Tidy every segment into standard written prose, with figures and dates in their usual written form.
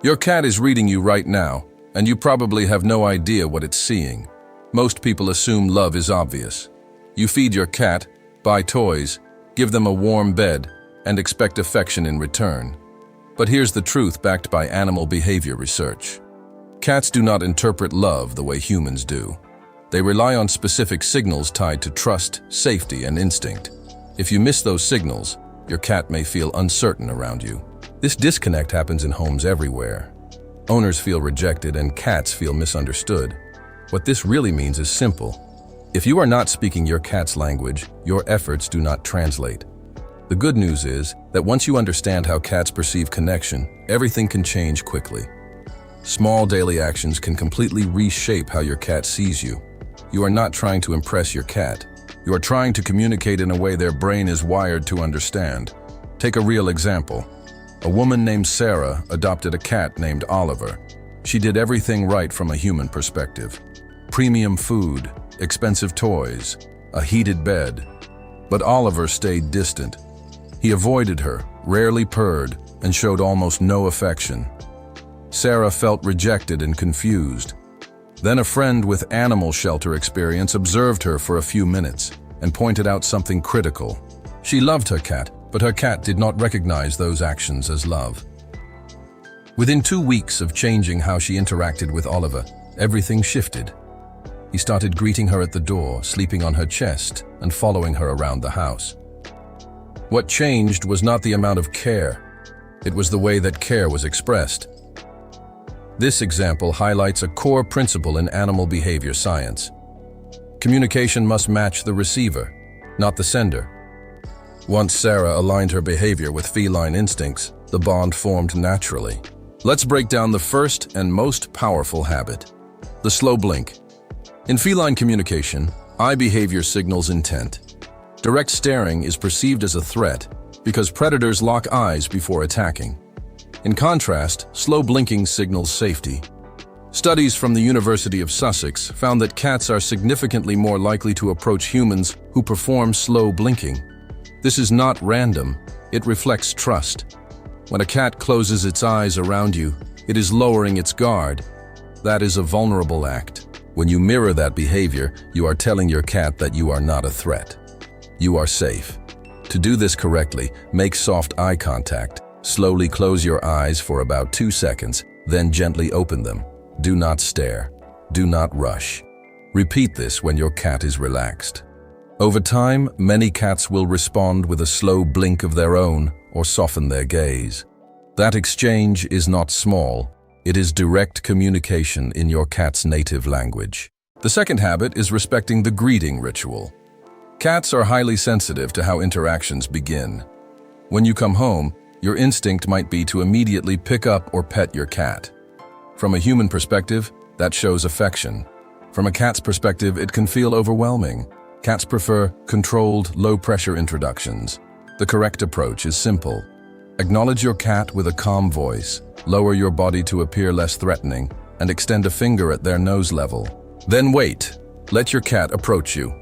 Your cat is reading you right now, and you probably have no idea what it's seeing. Most people assume love is obvious. You feed your cat, buy toys, give them a warm bed, and expect affection in return. But here's the truth backed by animal behavior research. Cats do not interpret love the way humans do. They rely on specific signals tied to trust, safety, and instinct. If you miss those signals, your cat may feel uncertain around you. This disconnect happens in homes everywhere. Owners feel rejected and cats feel misunderstood. What this really means is simple. If you are not speaking your cat's language, your efforts do not translate. The good news is that once you understand how cats perceive connection, everything can change quickly. Small daily actions can completely reshape how your cat sees you. You are not trying to impress your cat. You are trying to communicate in a way their brain is wired to understand. Take a real example. A woman named Sarah adopted a cat named Oliver. She did everything right from a human perspective. Premium food, expensive toys, a heated bed. But Oliver stayed distant. He avoided her, rarely purred, and showed almost no affection. Sarah felt rejected and confused. Then a friend with animal shelter experience observed her for a few minutes and pointed out something critical. She loved her cat, but her cat did not recognize those actions as love. Within 2 weeks of changing how she interacted with Oliver, everything shifted. He started greeting her at the door, sleeping on her chest, and following her around the house. What changed was not the amount of care. It was the way that care was expressed. This example highlights a core principle in animal behavior science. Communication must match the receiver, not the sender. Once Sarah aligned her behavior with feline instincts, the bond formed naturally. Let's break down the first and most powerful habit, the slow blink. In feline communication, eye behavior signals intent. Direct staring is perceived as a threat because predators lock eyes before attacking. In contrast, slow blinking signals safety. Studies from the University of Sussex found that cats are significantly more likely to approach humans who perform slow blinking. This is not random, it reflects trust. When a cat closes its eyes around you, it is lowering its guard. That is a vulnerable act. When you mirror that behavior, you are telling your cat that you are not a threat. You are safe. To do this correctly, make soft eye contact. Slowly close your eyes for about 2 seconds, then gently open them. Do not stare. Do not rush. Repeat this when your cat is relaxed. Over time, many cats will respond with a slow blink of their own or soften their gaze. That exchange is not small. It is direct communication in your cat's native language. The second habit is respecting the greeting ritual. Cats are highly sensitive to how interactions begin. When you come home, your instinct might be to immediately pick up or pet your cat. From a human perspective, that shows affection. From a cat's perspective, it can feel overwhelming. Cats prefer controlled, low-pressure introductions. The correct approach is simple. Acknowledge your cat with a calm voice, lower your body to appear less threatening, and extend a finger at their nose level. Then wait. Let your cat approach you.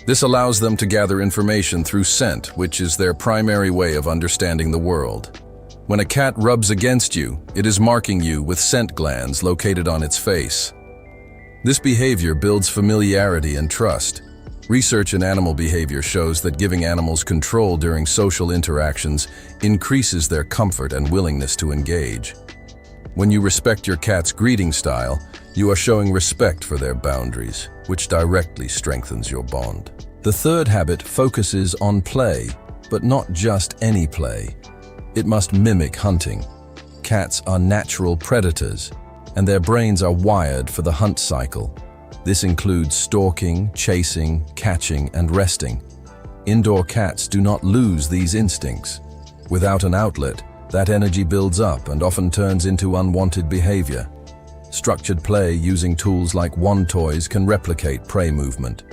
This allows them to gather information through scent, which is their primary way of understanding the world. When a cat rubs against you, it is marking you with scent glands located on its face. This behavior builds familiarity and trust. Research in animal behavior shows that giving animals control during social interactions increases their comfort and willingness to engage. When you respect your cat's greeting style, you are showing respect for their boundaries, which directly strengthens your bond. The third habit focuses on play, but not just any play. It must mimic hunting. Cats are natural predators, and their brains are wired for the hunt cycle. This includes stalking, chasing, catching, and resting. Indoor cats do not lose these instincts. Without an outlet, that energy builds up and often turns into unwanted behavior. Structured play using tools like wand toys can replicate prey movement.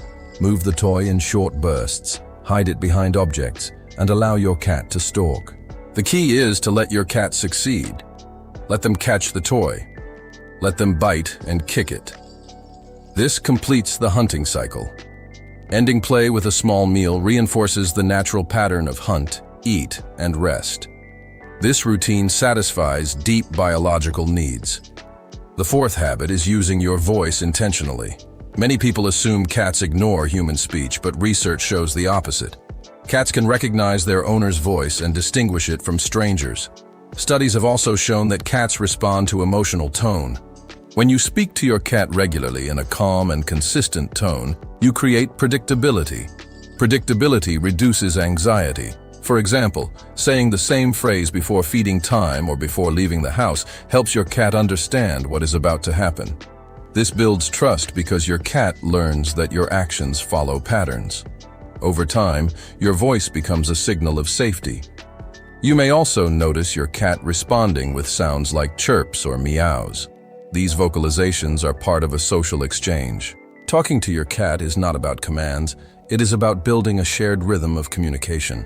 Move the toy in short bursts, hide it behind objects, and allow your cat to stalk. The key is to let your cat succeed. Let them catch the toy. Let them bite and kick it. This completes the hunting cycle. Ending play with a small meal reinforces the natural pattern of hunt, eat, and rest. This routine satisfies deep biological needs. The fourth habit is using your voice intentionally. Many people assume cats ignore human speech, but research shows the opposite. Cats can recognize their owner's voice and distinguish it from strangers. Studies have also shown that cats respond to emotional tone. When you speak to your cat regularly in a calm and consistent tone, you create predictability. Predictability reduces anxiety. For example, saying the same phrase before feeding time or before leaving the house helps your cat understand what is about to happen. This builds trust because your cat learns that your actions follow patterns. Over time, your voice becomes a signal of safety. You may also notice your cat responding with sounds like chirps or meows. These vocalizations are part of a social exchange. Talking to your cat is not about commands, it is about building a shared rhythm of communication.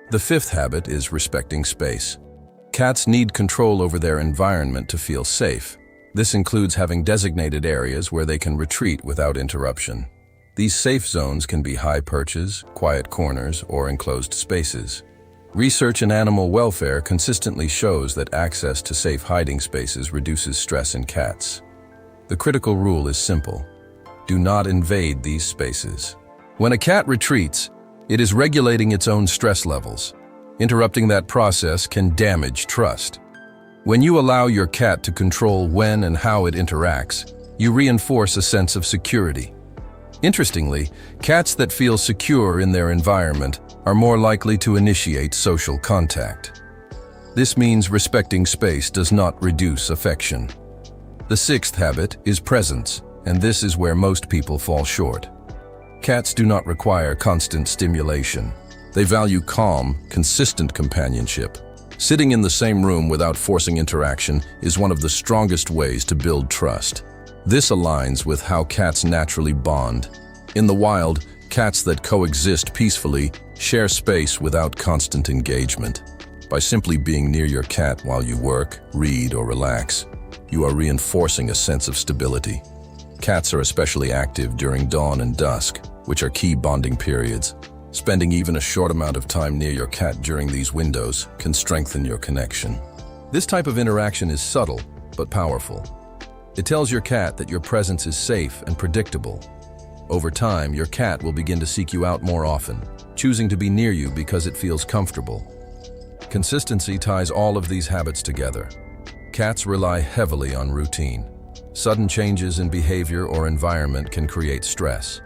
The fifth habit is respecting space. Cats need control over their environment to feel safe. This includes having designated areas where they can retreat without interruption. These safe zones can be high perches, quiet corners, or enclosed spaces. Research in animal welfare consistently shows that access to safe hiding spaces reduces stress in cats. The critical rule is simple: do not invade these spaces. When a cat retreats, it is regulating its own stress levels. Interrupting that process can damage trust. When you allow your cat to control when and how it interacts, you reinforce a sense of security. Interestingly, cats that feel secure in their environment are more likely to initiate social contact. This means respecting space does not reduce affection. The sixth habit is presence, and this is where most people fall short. Cats do not require constant stimulation. They value calm, consistent companionship. Sitting in the same room without forcing interaction is one of the strongest ways to build trust. This aligns with how cats naturally bond. In the wild, cats that coexist peacefully share space without constant engagement. By simply being near your cat while you work, read, or relax, you are reinforcing a sense of stability. Cats are especially active during dawn and dusk, which are key bonding periods. Spending even a short amount of time near your cat during these windows can strengthen your connection. This type of interaction is subtle, but powerful. It tells your cat that your presence is safe and predictable. Over time, your cat will begin to seek you out more often, choosing to be near you because it feels comfortable. Consistency ties all of these habits together. Cats rely heavily on routine. Sudden changes in behavior or environment can create stress.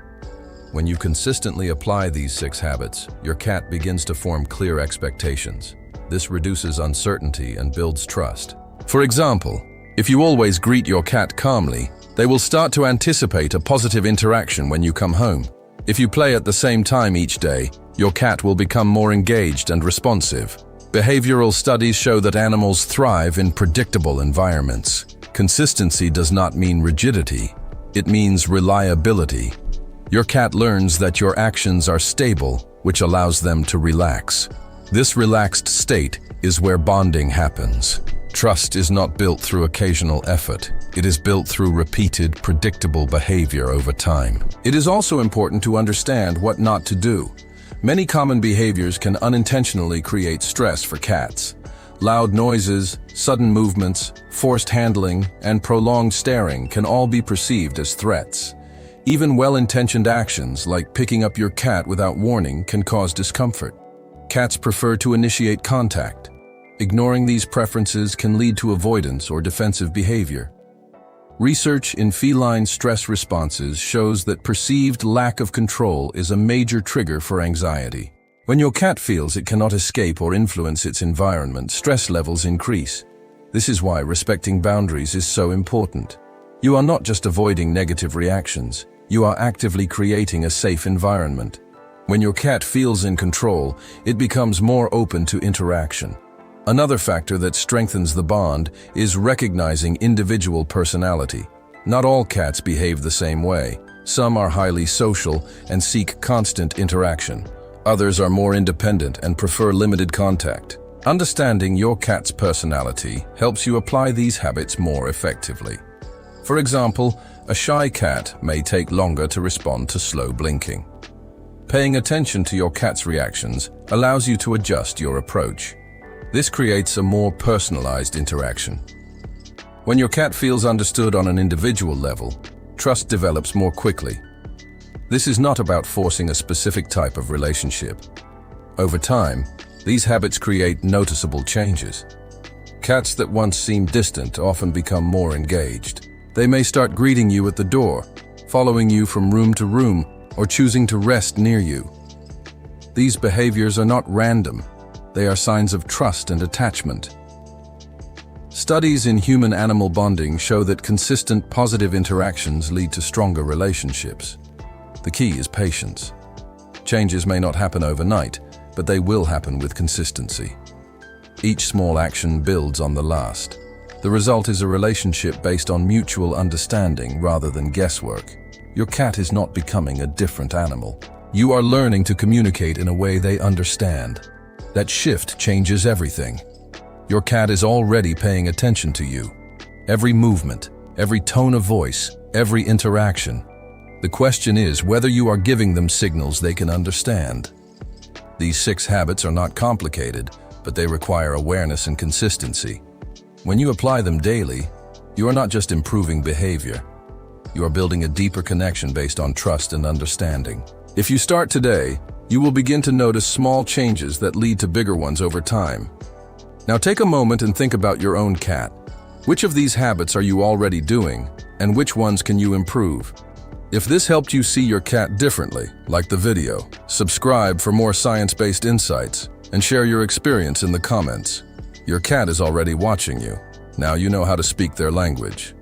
When you consistently apply these 6 habits, your cat begins to form clear expectations. This reduces uncertainty and builds trust. For example, if you always greet your cat calmly, they will start to anticipate a positive interaction when you come home. If you play at the same time each day, your cat will become more engaged and responsive. Behavioral studies show that animals thrive in predictable environments. Consistency does not mean rigidity, it means reliability. Your cat learns that your actions are stable, which allows them to relax. This relaxed state is where bonding happens. Trust is not built through occasional effort. It is built through repeated, predictable behavior over time. It is also important to understand what not to do. Many common behaviors can unintentionally create stress for cats. Loud noises, sudden movements, forced handling, and prolonged staring can all be perceived as threats. Even well-intentioned actions like picking up your cat without warning can cause discomfort. Cats prefer to initiate contact. Ignoring these preferences can lead to avoidance or defensive behavior. Research in feline stress responses shows that perceived lack of control is a major trigger for anxiety. When your cat feels it cannot escape or influence its environment, stress levels increase. This is why respecting boundaries is so important. You are not just avoiding negative reactions, you are actively creating a safe environment. When your cat feels in control, it becomes more open to interaction. Another factor that strengthens the bond is recognizing individual personality. Not all cats behave the same way. Some are highly social and seek constant interaction. Others are more independent and prefer limited contact. Understanding your cat's personality helps you apply these habits more effectively. For example, a shy cat may take longer to respond to slow blinking. Paying attention to your cat's reactions allows you to adjust your approach. This creates a more personalized interaction. When your cat feels understood on an individual level, trust develops more quickly. This is not about forcing a specific type of relationship. Over time, these habits create noticeable changes. Cats that once seemed distant often become more engaged. They may start greeting you at the door, following you from room to room, or choosing to rest near you. These behaviors are not random. They are signs of trust and attachment. Studies in human-animal bonding show that consistent positive interactions lead to stronger relationships. The key is patience. Changes may not happen overnight, but they will happen with consistency. Each small action builds on the last. The result is a relationship based on mutual understanding rather than guesswork. Your cat is not becoming a different animal. You are learning to communicate in a way they understand. That shift changes everything. Your cat is already paying attention to you. Every movement, every tone of voice, every interaction. The question is whether you are giving them signals they can understand. These 6 habits are not complicated, but they require awareness and consistency. When you apply them daily, you are not just improving behavior. You are building a deeper connection based on trust and understanding. If you start today, you will begin to notice small changes that lead to bigger ones over time. Now take a moment and think about your own cat. Which of these habits are you already doing, and which ones can you improve? If this helped you see your cat differently, like the video, subscribe for more science-based insights, and share your experience in the comments. Your cat is already watching you. Now you know how to speak their language.